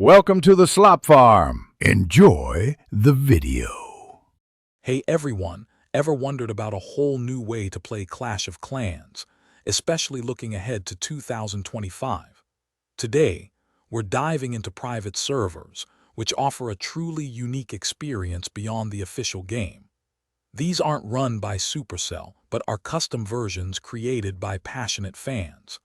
Welcome to the Slop Farm. Enjoy the video. Hey everyone, ever wondered about a whole new way to play Clash of Clans, especially looking ahead to 2025? Today, we're diving into private servers, which offer a truly unique experience beyond the official game. These aren't run by Supercell, but are custom versions created by passionate fans.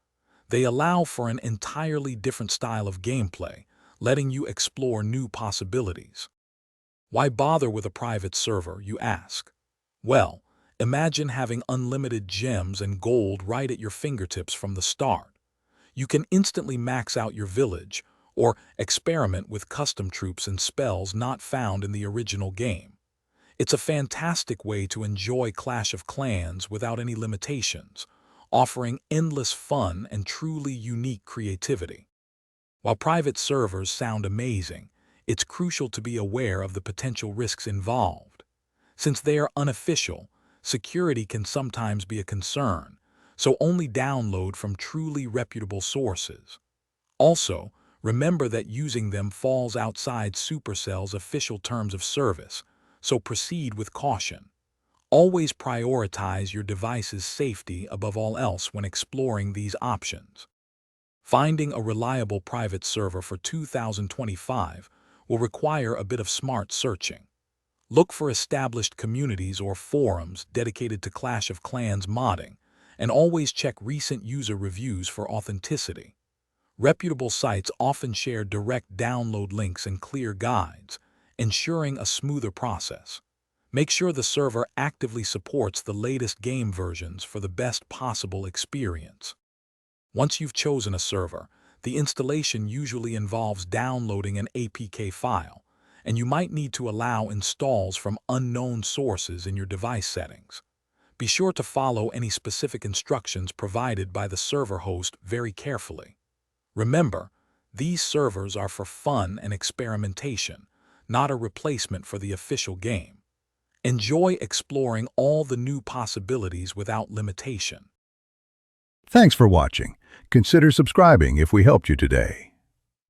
They allow for an entirely different style of gameplay, letting you explore new possibilities. Why bother with a private server, you ask? Well, imagine having unlimited gems and gold right at your fingertips from the start. You can instantly max out your village, or experiment with custom troops and spells not found in the original game. It's a fantastic way to enjoy Clash of Clans without any limitations, offering endless fun and truly unique creativity. While private servers sound amazing, it's crucial to be aware of the potential risks involved. Since they are unofficial, security can sometimes be a concern, so only download from truly reputable sources. Also, remember that using them falls outside Supercell's official terms of service, so proceed with caution. Always prioritize your device's safety above all else when exploring these options. Finding a reliable private server for 2025 will require a bit of smart searching. Look for established communities or forums dedicated to Clash of Clans modding, and always check recent user reviews for authenticity. Reputable sites often share direct download links and clear guides, ensuring a smoother process. Make sure the server actively supports the latest game versions for the best possible experience. Once you've chosen a server, the installation usually involves downloading an APK file, and you might need to allow installs from unknown sources in your device settings. Be sure to follow any specific instructions provided by the server host very carefully. Remember, these servers are for fun and experimentation, not a replacement for the official game. Enjoy exploring all the new possibilities without limitation. Thanks for watching. Consider subscribing if we helped you today.